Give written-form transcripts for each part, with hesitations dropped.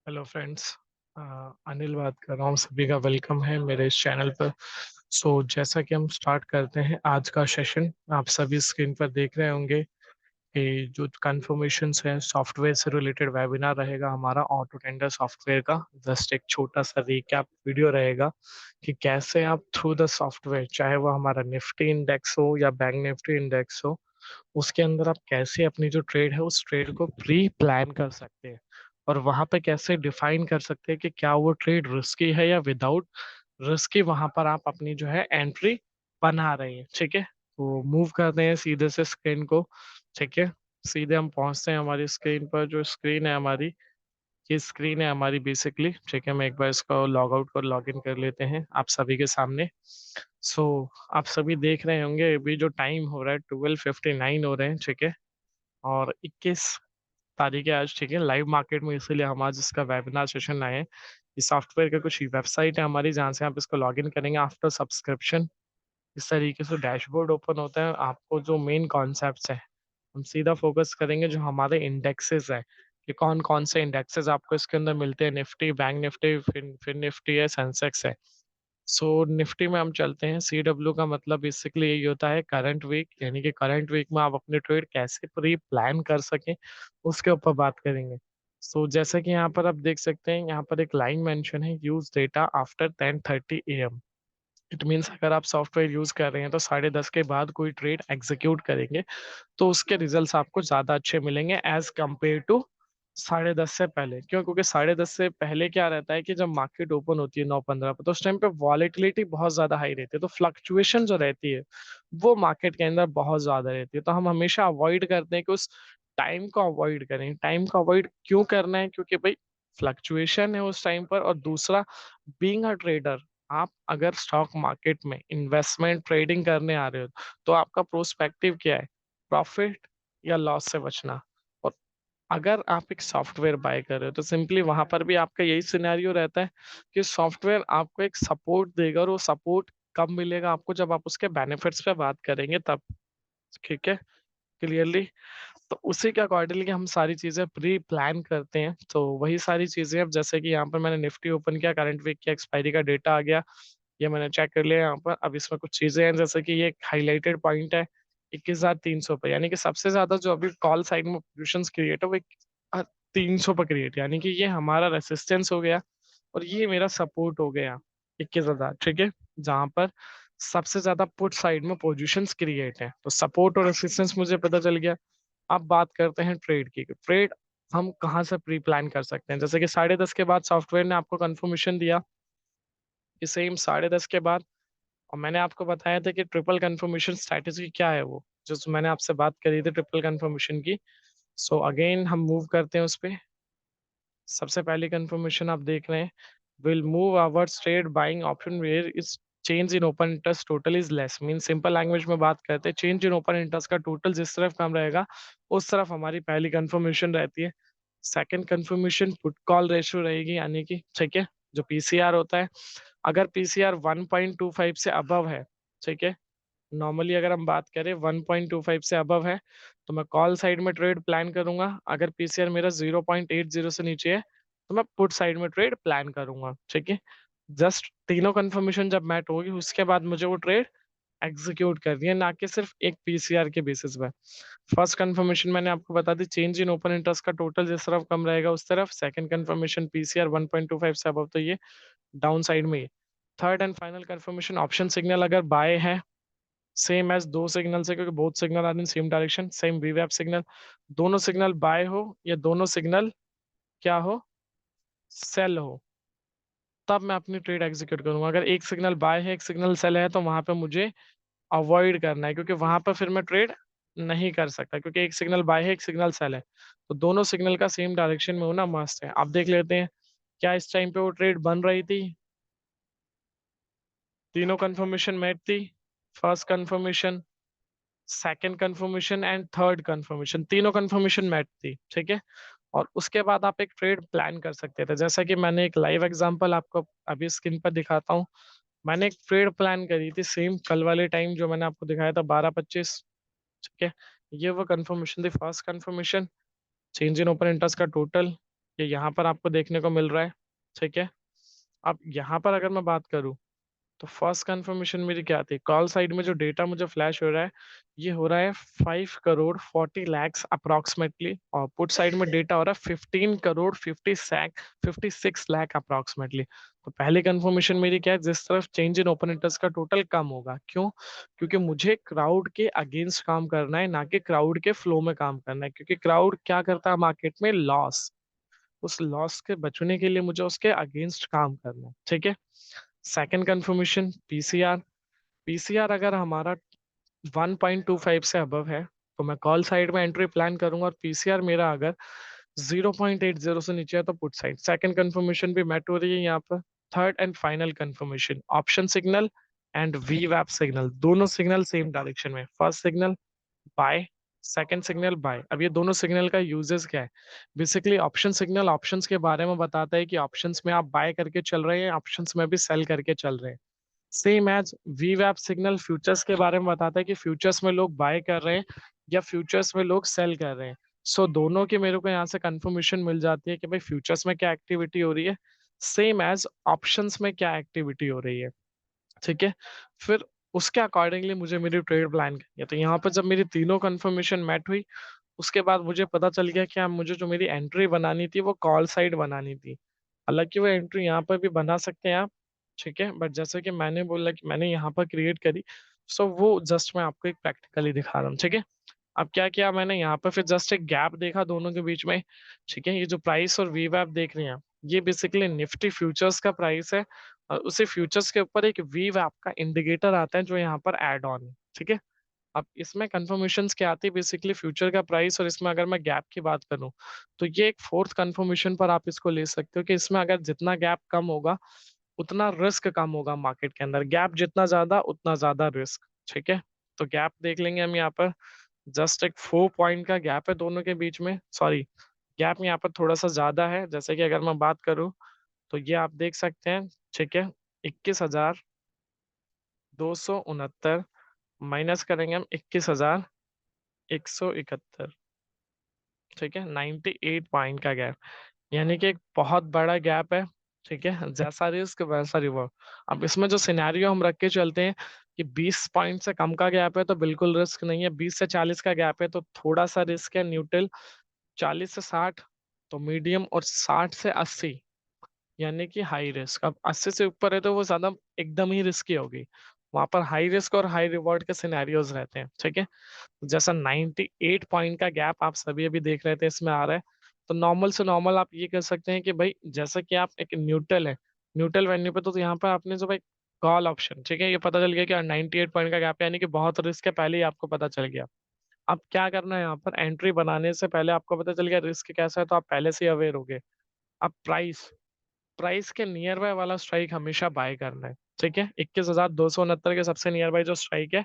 Hello friends. Anil बात कर रहा हूँ। सभी का वेलकम है मेरे इस चैनल पर। जैसा कि हम स्टार्ट करते हैं आज का सेशन, आप सभी स्क्रीन पर देख रहे होंगे कि जो कंफर्मेशंस है सॉफ्टवेयर से रिलेटेड वेबिनार रहेगा हमारा ऑटो टेंडर सॉफ्टवेयर का। जस्ट एक छोटा सा रिकैप वीडियो रहेगा कि कैसे आप थ्रू द सॉफ्टवेयर, चाहे वो हमारा निफ्टी इंडेक्स हो या बैंक निफ्टी इंडेक्स हो, उसके अंदर आप कैसे अपनी जो ट्रेड है उस ट्रेड को प्री प्लान कर सकते हैं और वहां पे कैसे डिफाइन कर सकते हैं कि क्या वो ट्रेड रिस्की है या विदाउट रिस्की वहां पर आप अपनी जो है एंट्री बना रहे हैं। ठीक है, तो मूव करते हैं सीधे से स्क्रीन को। ठीक है, सीधे हम पहुंचते हैं हमारी स्क्रीन पर। जो स्क्रीन है हमारी, ये स्क्रीन है हमारी बेसिकली। ठीक है, मैं एक बार इसको लॉग आउट कर लॉग इन कर लेते हैं आप सभी के सामने। सो आप सभी देख रहे होंगे अभी जो टाइम हो रहा है 12:59 हो रहे हैं। ठीक है, और 21 तारीख है आज। ठीक है, लाइव मार्केट में, इसीलिए हम आज इसका वेबिनार सेशन लाए हैं। इस सॉफ्टवेयर का कुछ वेबसाइट है हमारी जहाँ से आप इसको लॉग इन करेंगे आफ्टर सब्सक्रिप्शन। इस तरीके से डैशबोर्ड ओपन होता है। आपको जो मेन कॉन्सेप्ट्स है, हम सीधा फोकस करेंगे जो हमारे इंडेक्सेस है कि कौन कौन से इंडेक्सेस आपको इसके अंदर मिलते हैं। Nifty, bank Nifty, fin Nifty है, सेंसेक्स है। निफ्टी में हम चलते हैं। CW का मतलब बेसिकली यही होता है करंट वीक, यानी कि करंट वीक में आप अपने ट्रेड कैसे प्री प्लान कर सकें, उसके ऊपर बात करेंगे। जैसा कि यहाँ पर आप देख सकते हैं, यहाँ पर एक लाइन मेंशन है, use data after 10:30 AM। It means अगर आप सॉफ्टवेयर यूज कर रहे हैं तो 10:30 के बाद कोई ट्रेड एग्जीक्यूट करेंगे तो उसके रिजल्ट्स आपको ज्यादा अच्छे मिलेंगे एज कम्पेयर टू 10:30 से पहले। क्यों? क्योंकि 10:30 से पहले क्या रहता है कि जब मार्केट ओपन होती है 9:15 पर, तो उस टाइम पे वॉलेटिलिटी बहुत ज्यादा हाई रहती है, तो फ्लक्चुएशन जो रहती है वो मार्केट के अंदर बहुत ज्यादा रहती है। तो हम हमेशा अवॉइड करते हैं कि उस टाइम को अवॉइड करें। टाइम को अवॉइड क्यों करना है? क्योंकि भाई फ्लक्चुएशन है उस टाइम पर। और दूसरा, बीइंग अ ट्रेडर, आप अगर स्टॉक मार्केट में इन्वेस्टमेंट ट्रेडिंग करने आ रहे हो तो आपका प्रोस्पेक्टिव क्या है? प्रॉफिट या लॉस से बचना। और अगर आप एक सॉफ्टवेयर बाय कर रहे हो तो सिंपली वहां पर भी आपका यही सिनेरियो रहता है कि सॉफ्टवेयर आपको एक सपोर्ट देगा, और वो सपोर्ट कब मिलेगा आपको? जब आप उसके बेनिफिट्स पे बात करेंगे तब। ठीक है, क्लियरली। तो उसी के अकॉर्डिंगली हम सारी चीजें प्री प्लान करते हैं। तो वही सारी चीजें, अब जैसे कि यहाँ पर मैंने निफ्टी ओपन किया, करंट वीक की एक्सपायरी का डेटा आ गया, ये मैंने चेक कर लिया यहाँ पर। अब इसमें कुछ चीजें हैं, जैसे कि ये हाईलाइटेड पॉइंट है 21,300 पे, यानी कि सबसे ज्यादा जो अभी कॉल साइड में पोजिशन क्रिएट है वो 300 पे क्रिएट, यानी कि ये हमारा रेसिस्टेंस हो गया और ये मेरा सपोर्ट हो गया 21,000। ठीक है, जहां पर सबसे ज्यादा पुट साइड में पोजीशंस क्रिएट है, तो सपोर्ट और रेसिस्टेंस मुझे पता चल गया। अब बात करते हैं ट्रेड की। ट्रेड हम कहाँ से प्री प्लान कर सकते हैं? जैसे कि 10:30 के बाद सॉफ्टवेयर ने आपको कंफर्मेशन दिया कि सेम 10:30 के बाद, और मैंने आपको बताया था कि ट्रिपल कंफर्मेशन स्ट्रैटेजी क्या है, वो जो मैंने आपसे बात करी थी ट्रिपल कंफर्मेशन की। अगेन हम मूव करते हैं उस पे। सबसे पहली कंफर्मेशन आप देख रहे हैं, will move our trade buying option where is change in open interest total is less. Mean simple language में बात करते हैं, चेंज इन ओपन इंटरेस्ट का टोटल जिस तरफ कम रहेगा उस तरफ हमारी पहली कंफर्मेशन रहती है। Second confirmation put call ratio रहेगी, यानी कि ठीक है, जो पीसीआर होता है, अगर पीसीआर 1.25 से अबव है, ठीक है, नॉर्मली अगर हम बात करें 1.25 से अबव है तो मैं कॉल साइड में ट्रेड प्लान करूंगा। अगर पीसीआर मेरा 0.80 से नीचे है तो मैं पुट साइड में ट्रेड प्लान करूंगा। ठीक है, जस्ट तीनों कंफर्मेशन जब मैच होगी उसके बाद मुझे वो ट्रेड एग्जीक्यूट करनी है, ना कि सिर्फ एक पीसीआर के बेसिस पे। फर्स्ट कंफर्मेशन मैंने आपको बता दी, चेंज इन ओपन इंटरेस्ट का टोटल जिस तरफ कम रहेगा उस तरफ। सेकंड कंफर्मेशन पीसीआर 1.25 से अबव, तो ये डाउन साइड में ही। Third and final confirmation, option signal अगर बाय है, सेम एज दो सिग्नल से, क्योंकि both signal are in same direction, same वीवैप सिग्नल, दोनों सिग्नल बाय हो या दोनों सिग्नल क्या हो, सेल हो, तब मैं अपनी ट्रेड एग्जीक्यूट करूंगा। अगर एक सिग्नल बाय है एक सिग्नल सेल है तो वहां पे मुझे अवॉइड करना है, क्योंकि वहां पर फिर मैं ट्रेड नहीं कर सकता, क्योंकि एक सिग्नल बाय है एक सिग्नल सेल है, तो दोनों सिग्नल का सेम डायरेक्शन में होना मस्ट है। आप देख लेते हैं क्या इस टाइम पे वो ट्रेड बन रही थी। तीनों कंफर्मेशन मैच थी, first confirmation, second confirmation and third confirmation, तीनों कंफर्मेशन मैच थी। ठीक है, और उसके बाद आप एक ट्रेड प्लान कर सकते थे, जैसा कि मैंने एक लाइव एग्जांपल आपको अभी स्क्रीन पर दिखाता हूँ। मैंने एक ट्रेड प्लान करी थी सेम कल वाले टाइम जो मैंने आपको दिखाया था 12:25। ठीक है, ये वो कंफर्मेशन थी। First confirmation, change in open interest का टोटल, ये यहाँ पर आपको देखने को मिल रहा है। ठीक है, अब यहाँ पर अगर मैं बात करूँ तो फर्स्ट कंफर्मेशन मेरी क्या थी, कॉल साइड में जो डेटा मुझे फ्लैश हो रहा है ये हो रहा है 5 करोड़ 40 लाख अप्रोक्सीमेटली, और पुट साइड में डेटा हो रहा है 15 करोड़ 56 लाख अप्रोक्सीमेटली। तो पहली कंफर्मेशन मेरी क्या है, जिस तरफ चेंज इन ओपन इंटरेस्ट का टोटल कम होगा, क्यों? क्योंकि मुझे क्राउड के अगेंस्ट काम करना है, ना कि क्राउड के फ्लो में काम करना है, क्योंकि क्राउड क्या करता है मार्केट में, लॉस। उस लॉस के बचने के लिए मुझे उसके अगेंस्ट काम करना है। ठीक है, सेकंड कंफर्मेशन पीसीआर। पीसीआर अगर हमारा 1.25 से अबव है तो मैं कॉल साइड में एंट्री प्लान करूंगा, और पीसीआर मेरा अगर 0.80 से नीचे है तो पुट साइड। सेकंड कंफर्मेशन भी मैट हो रही है यहाँ पर। Third and final confirmation, option signal and वी वैप सिग्नल, दोनों सिग्नल सेम डायरेक्शन में। First signal buy, second signal buy. अब ये दोनों सिग्नल का यूजेस क्या है, बेसिकली ऑप्शन सिग्नल ऑप्शंस के बारे में बताता है कि ऑप्शंस में आप बाय करके चल रहे हैं, ऑप्शंस में भी सेल करके चल रहे हैं। सेम एज वी वैप सिग्नल फ्यूचर्स के बारे में बताता है कि फ्यूचर्स में लोग बाय कर रहे हैं या फ्यूचर्स में लोग सेल कर रहे हैं। सो दोनों की मेरे को यहाँ से कंफर्मेशन मिल जाती है कि भाई फ्यूचर्स में क्या एक्टिविटी हो रही है, सेम एज ऑप्शंस में क्या एक्टिविटी हो रही है। ठीक है, फिर उसके अकॉर्डिंगली मुझे मेरी ट्रेड प्लान करनी है। तो यहाँ पर जब मेरी तीनों कंफर्मेशन मैट हुई, उसके बाद मुझे पता चल गया कि अब मुझे जो मेरी एंट्री बनानी थी वो कॉल साइड बनानी थी। हालांकि वो एंट्री यहाँ पर भी बना सकते हैं आप, ठीक है, बट जैसे कि मैंने बोला कि मैंने यहाँ पर क्रिएट करी, सो वो जस्ट मैं आपको एक प्रैक्टिकली दिखा रहा हूँ। ठीक है, अब क्या किया मैंने यहाँ पर, फिर जस्ट एक गैप देखा दोनों के बीच में। ठीक है, ये जो प्राइस और वी वैप देख रहे हैं आप, ये बेसिकली निफ्टी फ्यूचर्स का प्राइस है, और उसी फ्यूचर्स के ऊपर एक वी वैप का इंडिकेटर आता है जो यहाँ पर एड ऑन है। ठीक है, अब इसमें कंफर्मेशंस क्या आती है, बेसिकली फ्यूचर का प्राइस, और इसमें अगर मैं गैप की बात करूं तो ये एक फोर्थ कंफर्मेशन पर आप इसको ले सकते हो कि इसमें अगर जितना गैप कम होगा उतना रिस्क कम होगा मार्केट के अंदर, गैप जितना ज्यादा उतना ज्यादा रिस्क। ठीक है, तो गैप देख लेंगे हम यहाँ पर, जस्ट एक 4 पॉइंट का गैप है दोनों के बीच में, सॉरी गैप यहाँ पर थोड़ा सा ज्यादा है। जैसे कि अगर मैं बात करूँ तो ये आप देख सकते हैं। ठीक है, 21,269 माइनस करेंगे हम 21,171। ठीक है, 98 पॉइंट का गैप, यानी कि एक बहुत बड़ा गैप है। ठीक है, जैसा रिस्क वैसा रिवॉर्ड। अब इसमें जो सिनेरियो हम रख के चलते हैं कि 20 पॉइंट से कम का गैप है तो बिल्कुल रिस्क नहीं है, 20 से 40 का गैप है तो थोड़ा सा रिस्क है, न्यूट्रल, 40 से 60 तो मीडियम, और 60 से 80 यानी कि हाई रिस्क। अब 80 से ऊपर है तो वो ज्यादा एकदम ही रिस्की होगी, वहां पर हाई रिस्क और हाई रिवॉर्ड के सिनेरियोज रहते हैं। ठीक है, जैसा 98 पॉइंट का गैप आप सभी अभी देख रहे थे इसमें आ रहा है, तो नॉर्मल से नॉर्मल आप ये कर सकते हैं कि भाई जैसा कि आप एक न्यूट्रल है, न्यूट्रल वेन्यू पे तो यहाँ पर आपने जो भाई कॉल ऑप्शन, ठीक है, ये पता चल गया कि 98 पॉइंट का गैप है, यानी कि बहुत रिस्क है, पहले ही आपको पता चल गया। अब क्या करना है, यहाँ पर एंट्री बनाने से पहले आपको पता चल गया रिस्क कैसा है तो आप पहले से ही अवेयर हो गए। अब प्राइस, प्राइस के नियर बाय वाला स्ट्राइक हमेशा बाय करना है। ठीक है, 21,269 के सबसे नियर बाय जो स्ट्राइक है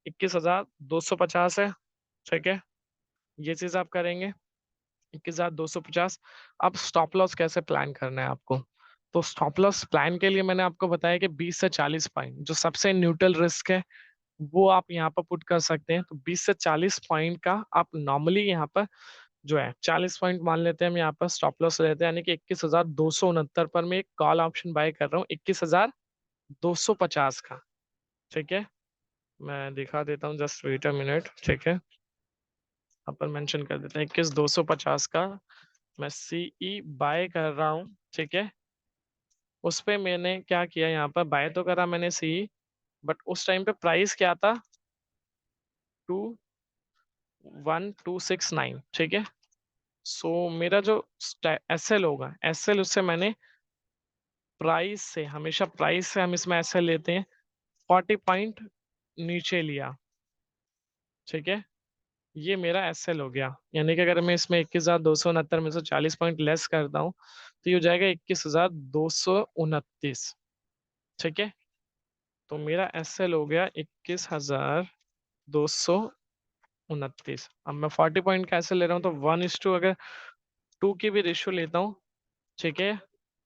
21,250 है। ठीक है, ये चीज आप करेंगे 21,250। अब स्टॉप लॉस कैसे प्लान करना है आपको, तो स्टॉप लॉस प्लान के लिए मैंने आपको बताया कि 20 से 40 पॉइंट जो सबसे न्यूट्रल रिस्क है वो आप यहाँ पर पुट कर सकते हैं। तो 20 से 40 पॉइंट का आप नॉर्मली यहाँ पर जो है 40 पॉइंट मान लेते हैं, हम यहाँ पर स्टॉप लॉस लेते हैं, यानी कि 21,269 पर मैं एक कॉल ऑप्शन बाय कर रहा हूँ 21,250 का। ठीक है, मैं दिखा देता हूँ, जस्ट वेट अ मिनट। ठीक है, यहाँ पर मेंशन कर देते हैं 21,250 का मैं सीई बाय कर रहा हूँ। ठीक है, उस पे मैंने क्या किया, यहाँ पर बाय तो करा मैंने सीई, बट उस टाइम पे प्राइस क्या था, 21269। ठीक है, सो मेरा जो एसएल होगा, एसएल उससे मैंने प्राइस से, हमेशा प्राइस से हम इसमें एसएल लेते हैं, 40 पॉइंट नीचे लिया। ठीक है, ये मेरा एसएल हो गया, यानी कि अगर मैं इसमें 21,269 में से 40 पॉइंट लेस करता हूँ तो ये हो जाएगा 21,229। ठीक है, तो मेरा एसएल हो गया 21,229। अब मैं 40 पॉइंट का एसएल ले रहा हूँ तो 1:2 अगर 2 की भी रेशियो लेता हूँ, ठीक है,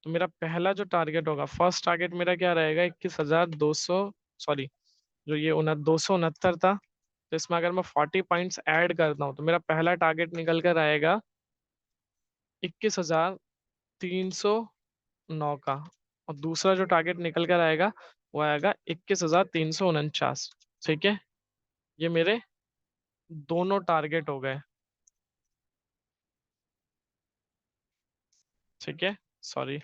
तो मेरा पहला जो टारगेट होगा, फर्स्ट टारगेट मेरा क्या रहेगा, 21,200, सॉरी जो ये 269 था, तो इसमें अगर मैं 40 पॉइंट्स ऐड करता हूँ तो मेरा पहला टारगेट निकल कर आएगा 21,309 का, और दूसरा जो टारगेट निकल कर आएगा वो आएगा 21,349। ठीक है, ये मेरे दोनों टारगेट हो गए। ठीक है, सॉरी,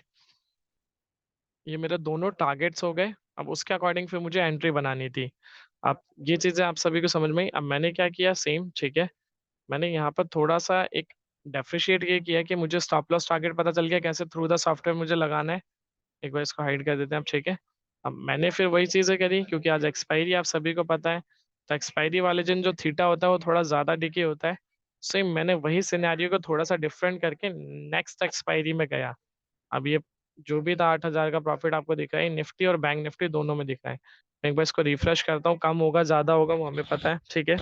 ये मेरे दोनों टारगेट्स हो गए। अब उसके अकॉर्डिंग फिर मुझे एंट्री बनानी थी। अब ये चीजें आप सभी को समझ में आई। अब मैंने क्या किया, सेम, ठीक है, मैंने यहाँ पर थोड़ा सा एक डेप्रिशिएट ये किया कि मुझे स्टॉप लॉस टारगेट पता चल गया कैसे थ्रू द सॉफ्टवेयर मुझे लगाना है। एक बार इसको हाइड कर देते हैं, अब ठीक है। अब मैंने फिर वही चीजें करी, क्योंकि आज एक्सपायरी आप सभी को पता है, तो एक्सपायरी वाले दिन जो थीटा होता है वो थोड़ा ज्यादा डिके होता है। सेम मैंने वही सिनेरियो को थोड़ा सा डिफरेंट करके नेक्स्ट एक्सपायरी में गया। अब ये जो भी था 8,000 का प्रॉफिट आपको दिख रहा है, निफ्टी और बैंक निफ्टी दोनों में दिख रहा है। मैं एक बार इसको रिफ्रेश करता हूँ, कम होगा ज्यादा होगा वो हमें पता है, ठीक है।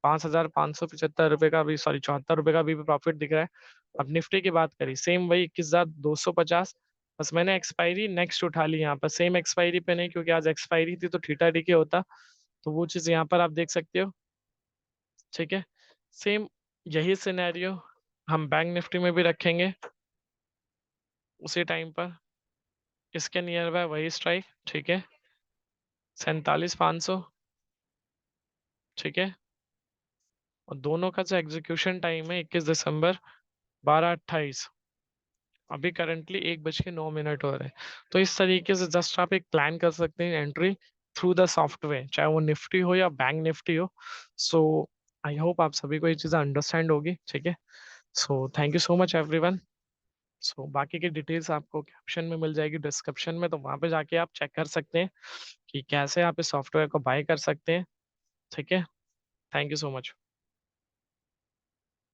5,575 रुपये का भी, सॉरी 74 रुपये का भी प्रॉफिट दिख रहा है। अब निफ्टी की बात करी, सेम वही 21,250। बस मैंने एक्सपायरी नेक्स्ट उठा ली यहाँ पर, सेम एक्सपायरी पे नहीं, क्योंकि आज एक्सपायरी थी तो थीटा डी के होता। तो वो चीज यहाँ पर आप देख सकते हो। ठीक है, सेम यही सिनेरियो हम बैंक निफ्टी में भी रखेंगे उसी टाइम पर। इसके नियर बाय वही स्ट्राइक, ठीक है, 47,500। ठीक है, और दोनों का जो एग्जीक्यूशन टाइम है 21 दिसंबर, 12:28। अभी करंटली 1:09 हो रहे हैं। तो इस तरीके से जस्ट आप एक प्लान कर सकते हैं एंट्री थ्रू द सॉफ्टवेयर, चाहे वो निफ्टी हो या बैंक निफ्टी हो। सो आई होप आप सभी को ये चीज़ें अंडरस्टैंड होगी, ठीक है। So thank you so much everyone. सो बाकी की डिटेल्स आपको कैप्शन में मिल जाएगी, डिस्क्रिप्शन में, तो वहाँ पे जाके आप चेक कर सकते हैं कि कैसे आप इस सॉफ्टवेयर को बाय कर सकते हैं। ठीक है, थैंक यू सो मच।